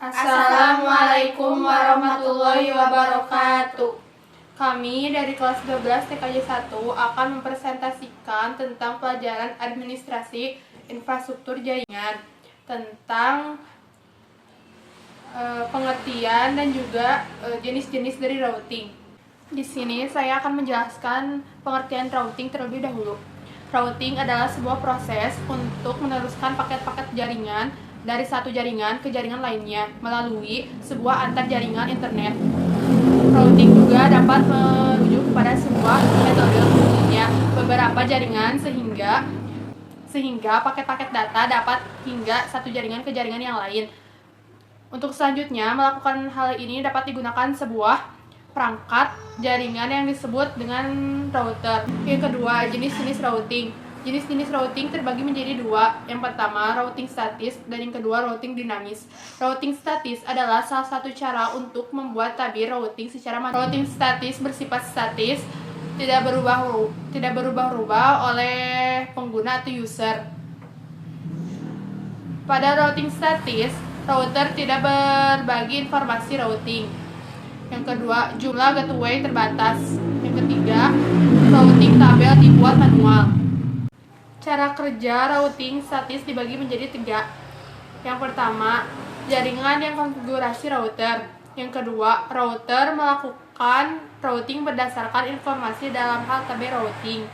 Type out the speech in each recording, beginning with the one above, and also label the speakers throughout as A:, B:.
A: Assalamualaikum warahmatullahi wabarakatuh. Kami dari kelas 12 TKJ 1 akan mempresentasikan tentang pelajaran administrasi infrastruktur jaringan, tentang pengertian dan juga jenis-jenis dari routing. Di sini saya akan menjelaskan pengertian routing terlebih dahulu. Routing adalah sebuah proses untuk meneruskan paket-paket jaringan dari satu jaringan ke jaringan lainnya melalui sebuah antar jaringan internet. Routing juga dapat merujuk kepada sebuah metode fungsinya beberapa jaringan sehingga paket-paket data dapat hingga satu jaringan ke jaringan yang lain. Untuk selanjutnya melakukan hal ini dapat digunakan sebuah perangkat jaringan yang disebut dengan router. Yang kedua, jenis-jenis routing. Jenis-jenis routing terbagi menjadi dua. Yang pertama, routing statis, dan yang kedua, routing dinamis. Routing statis adalah salah satu cara untuk membuat tabir routing secara manual. Routing statis bersifat statis, tidak berubah-ubah oleh pengguna atau user. Pada routing statis, router tidak berbagi informasi routing. Yang kedua, jumlah gateway terbatas. Yang ketiga, routing tabel dibuat manual. Cara kerja routing statis dibagi menjadi 3. Yang pertama, jaringan yang konfigurasi router. Yang kedua, router melakukan routing berdasarkan informasi dalam hal tabel routing.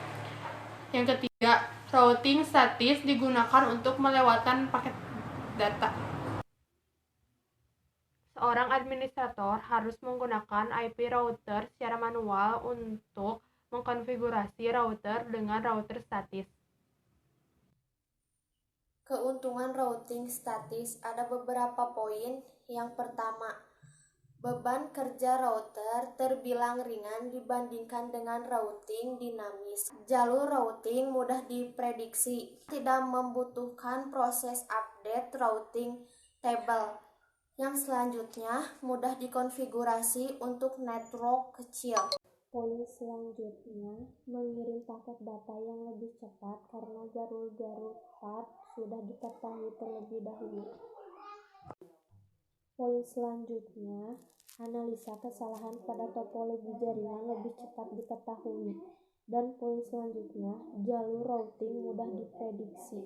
A: Yang ketiga, routing statis digunakan untuk melewatkan paket data. Seorang administrator harus menggunakan IP router secara manual untuk mengkonfigurasi router dengan router statis.
B: Keuntungan routing statis ada beberapa poin. Yang pertama, beban kerja router terbilang ringan dibandingkan dengan routing dinamis. Jalur routing mudah diprediksi, tidak membutuhkan proses update routing table. Yang selanjutnya, mudah dikonfigurasi untuk network kecil. Poin selanjutnya, mengirim paket data yang lebih cepat karena jalur-jalur path sudah diketahui terlebih dahulu. Poin selanjutnya, analisa kesalahan pada topologi jaringan lebih cepat diketahui. Dan poin selanjutnya, jalur routing mudah diprediksi.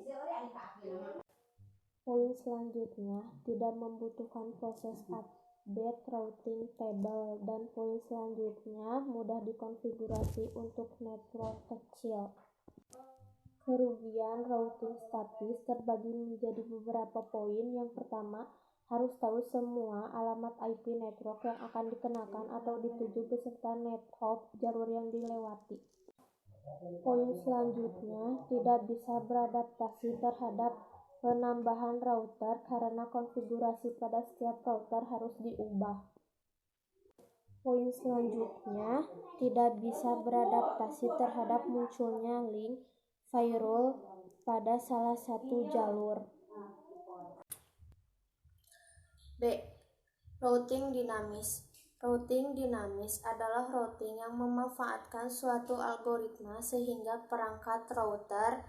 B: Poin selanjutnya, tidak membutuhkan proses update routing table. Dan poin selanjutnya, mudah dikonfigurasi untuk network kecil. Kerugian routing statis terbagi menjadi beberapa poin. Yang pertama, harus tahu semua alamat IP network yang akan dikenakan atau dituju beserta net hop jalur yang dilewati. Poin selanjutnya, tidak bisa beradaptasi terhadap penambahan router karena konfigurasi pada setiap router harus diubah. Poin selanjutnya, tidak bisa beradaptasi terhadap munculnya link firewall pada salah satu jalur. B. Routing dinamis. Routing dinamis adalah routing yang memanfaatkan suatu algoritma sehingga perangkat router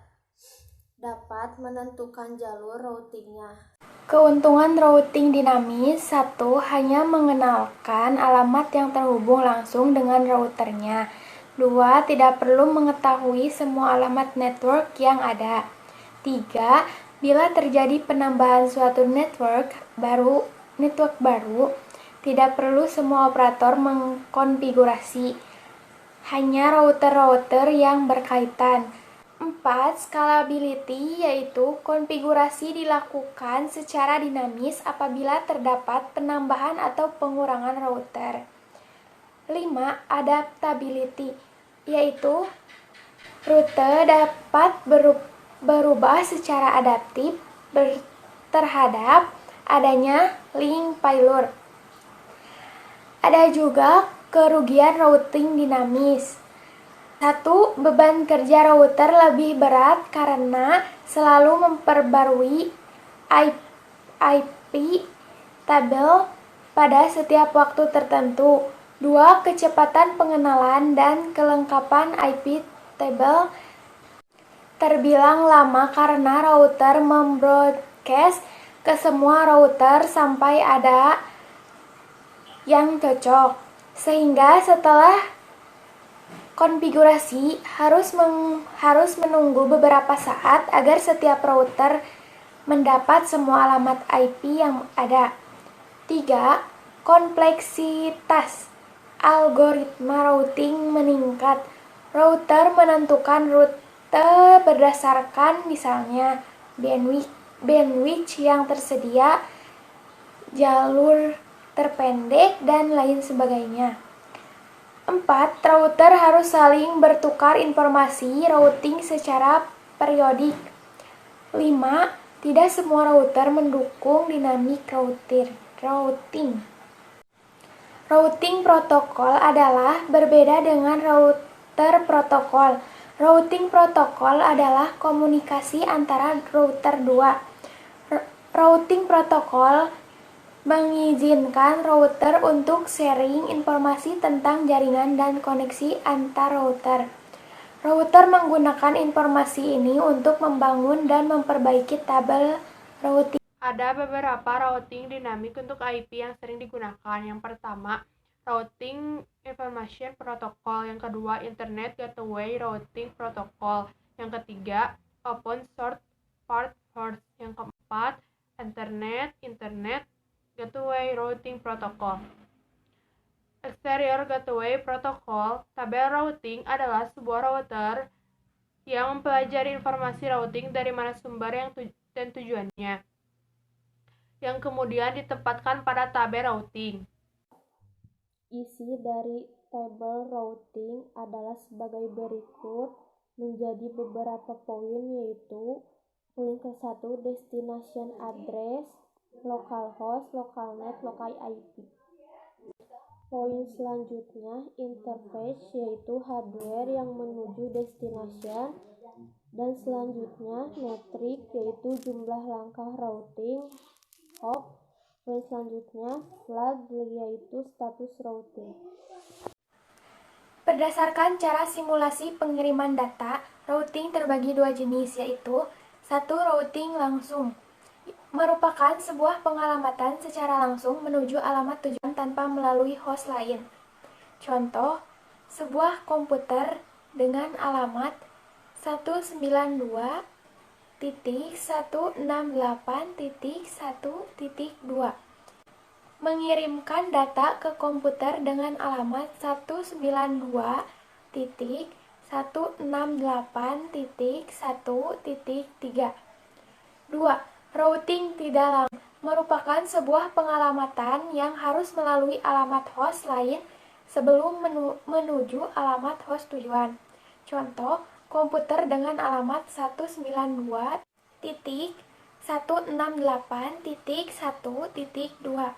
B: dapat menentukan jalur routingnya.
C: Keuntungan routing dinamis: 1. Hanya mengenalkan alamat yang terhubung langsung dengan routernya. 2. Tidak perlu mengetahui semua alamat network yang ada. 3. Bila terjadi penambahan suatu network baru, tidak perlu semua operator mengkonfigurasi, hanya router-router yang berkaitan. 4. Scalability, yaitu konfigurasi dilakukan secara dinamis apabila terdapat penambahan atau pengurangan router. 5. Adaptability, yaitu rute dapat berubah secara adaptif terhadap adanya link failure. Ada juga kerugian routing dinamis. 1. Beban kerja router lebih berat karena selalu memperbarui IP tabel pada setiap waktu tertentu. 2. Kecepatan pengenalan dan kelengkapan IP table terbilang lama karena router membroadcast ke semua router sampai ada yang cocok. Sehingga setelah konfigurasi harus menunggu beberapa saat agar setiap router mendapat semua alamat IP yang ada. 3. Kompleksitas algoritma routing meningkat. Router menentukan rute berdasarkan misalnya bandwidth yang tersedia, jalur terpendek, dan lain sebagainya. 4. Router harus saling bertukar informasi routing secara periodik. 5. Tidak semua router mendukung dynamic routing. Routing protokol adalah berbeda dengan router protokol. Routing protokol adalah komunikasi antara router dua. Routing protokol mengizinkan router untuk sharing informasi tentang jaringan dan koneksi antar router. Router menggunakan informasi ini untuk membangun dan memperbaiki tabel routing.
A: Ada beberapa routing dinamik untuk IP yang sering digunakan. Yang pertama, Routing Information Protocol. Yang kedua, Internet Gateway Routing Protocol. Yang ketiga, Open Short Port Host. Yang keempat, Internet Gateway Routing Protocol. Exterior Gateway Protocol. Tabel routing adalah sebuah router yang mempelajari informasi routing dari mana sumber dan tujuannya, yang kemudian ditempatkan pada tabel routing.
B: Isi dari tabel routing adalah sebagai berikut menjadi beberapa poin, yaitu poin ke-1 destination address, localhost, localnet, local IP. Poin selanjutnya interface, yaitu hardware yang menuju destination, dan selanjutnya metrik, yaitu jumlah langkah routing. Hop. Poin selanjutnya flag, yaitu status routing.
C: Berdasarkan cara simulasi pengiriman data, routing terbagi dua jenis, yaitu 1. Routing langsung, merupakan sebuah pengalamatan secara langsung menuju alamat tujuan tanpa melalui host lain. Contoh, sebuah komputer dengan alamat 192.168.1.2 mengirimkan data ke komputer dengan alamat 192.168.1.3. 2. Routing tidak langsung merupakan sebuah pengalamatan yang harus melalui alamat host lain sebelum menuju alamat host tujuan. Contoh, komputer dengan alamat 192.168.1.2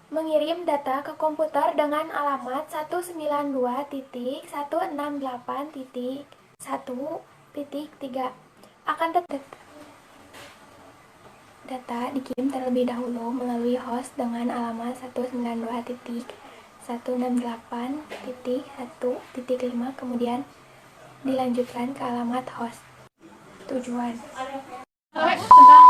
C: mengirim data ke komputer dengan alamat 192.168.1.3. Akan tetapi data dikirim terlebih dahulu melalui host dengan alamat 192.168.1.5, kemudian dilanjutkan ke alamat host tujuan.
A: Tentang